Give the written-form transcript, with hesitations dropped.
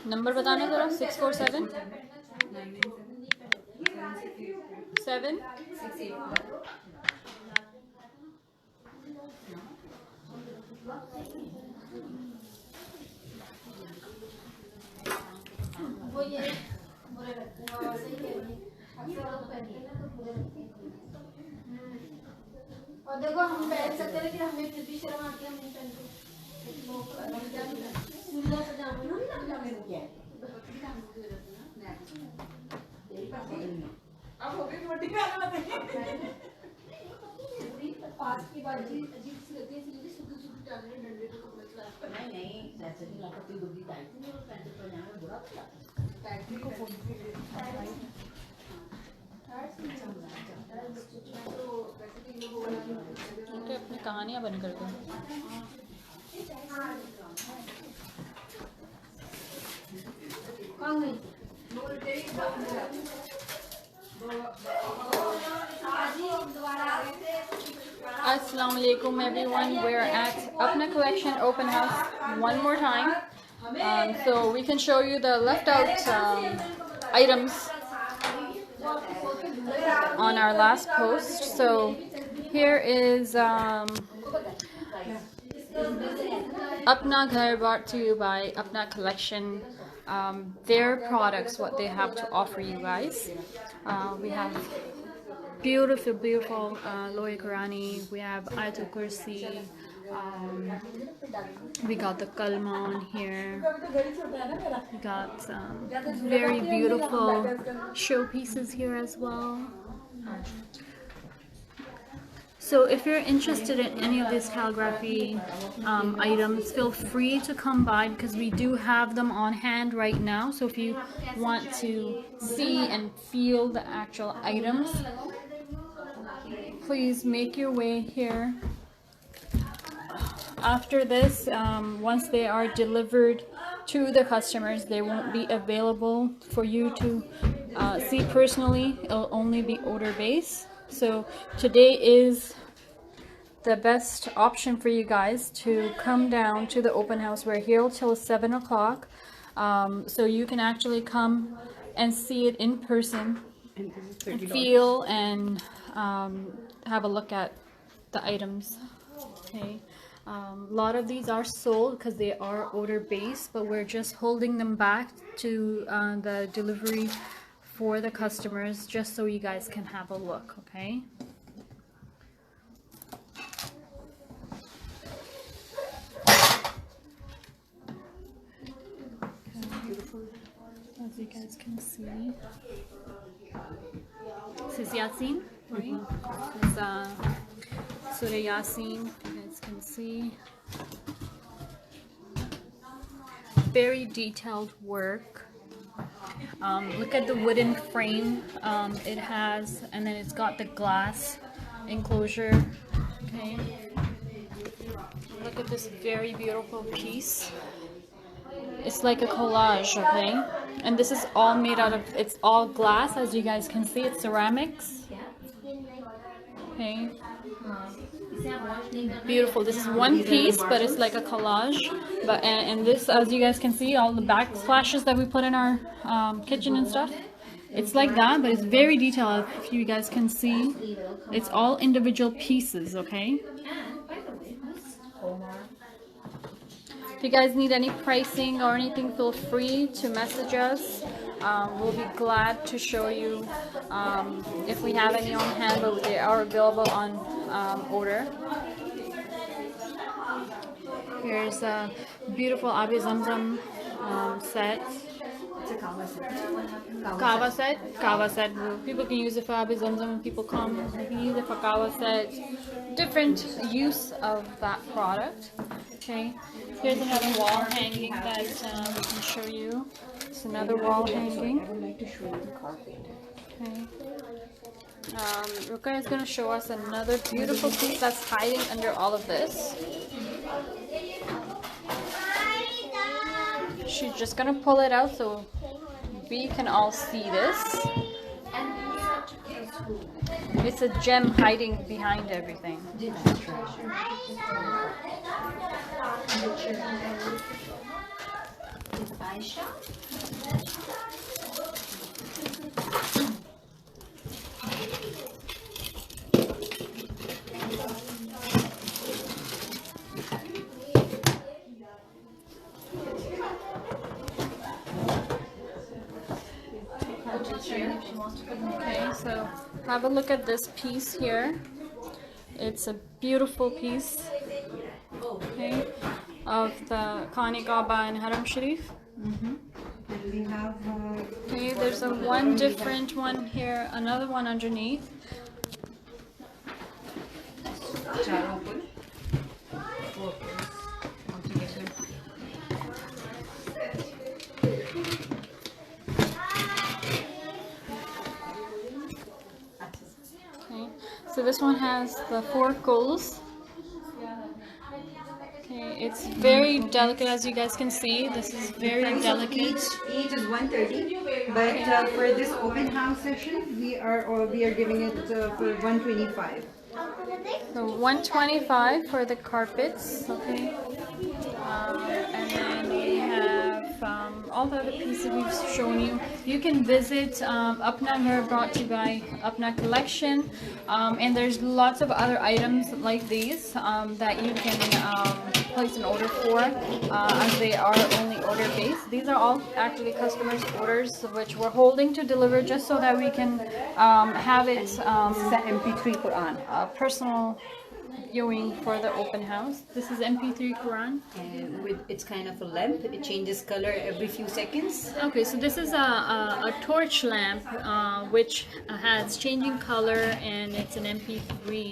Number बताना ज़रा 647 7 और देखो हम पहन सकते हैं लेकिन हमें फिर भी शर्म आती है हम नहीं पहनते अब हो गई मोटी पास की बात अजीब सी लगती है इसलिए सूखी सूखी टांगें डंडे पे कपड़े चला नहीं ऐसे नहीं लगता कोई दुबली टाइट नहीं और पैंट पजामा में बुरा लगता टाइट को फोन अपनी कहानियाँ बंद कर दो Assalamu alaikum everyone. We're at APNA Collection Open House one more time. So we can show you the left out items on our last post. So here is APNA-Gher brought to you by APNA Collection. Their products, what they have to offer you guys. We have beautiful Loya Qurani. We have Ayatul Kursi. We got the kalma on here. We got very beautiful showpieces here as well. So if you're interested in any of these calligraphy items, feel free to come by because we do have them on hand right now. So if you want to see and feel the actual items, please make your way here. After this, once they are delivered to the customers, they won't be available for you to see personally. It'll only be order based. So today is the best option for you guys to come down to the open house. We're here till 7 o'clock. So you can actually come and see it in person, and feel and have a look at the items. Okay. A lot of these are sold because they are order based, but we're just holding them back to the delivery for the customers just so you guys can have a look. Okay. As you guys can see, this is Yasin, right? It's Surah Yasin. You guys can see very detailed work. Look at the wooden frame it has, and then it's got the glass enclosure. Okay, look at this very beautiful piece. It's like a collage, okay? And this is all made out of, it's all glass, as you guys can see. It's ceramics. Okay. Beautiful. This is one piece, but it's like a collage. But and this, as you guys can see, all the backsplashes that we put in our kitchen and stuff, it's like that, but it's very detailed. If you guys can see, it's all individual pieces, okay? If you guys need any pricing or anything, feel free to message us. We'll be glad to show you if we have any on hand, but they are available on order. Here's a beautiful Abi Zamzam set. It's a kava set. Kava set. People can use it for Abi Zamzam when people come. They can use it for kava set. Different use of that product. Okay. Here's another wall hanging that we can show you. It's another wall hanging. I would like to show you the carpet. Okay. Ruka is going to show us another beautiful piece that's hiding under all of this. She's just going to pull it out so we can all see this. It's a gem hiding behind everything. Aisha. Okay, so have a look at this piece here. It's a beautiful piece, okay, of the Khane Kaaba and Haram Sharif. And we have Okay, there's a one different one here, another one underneath. चारों पुल, 4 pulls altogether. Okay, so this one has the 4 coals. Okay, it's very delicate, as you guys can see. This is very Price of delicate. each is 130, but for this open house session, we are giving it for 125. So 125 for the carpets, okay. And then we have all the other pieces we've shown you. You can visit APNA-Gher, brought to you by APNA Collection, and there's lots of other items like these that you can place an order for, as they are only order based. These are all actually customers' orders, which we're holding to deliver just so that we can have it The MP3 Quran. personal viewing for the open house. This is MP3 Quran. And with it's kind of a lamp, it changes color every few seconds. Okay, so this is a torch lamp which has changing color, and it's an MP3.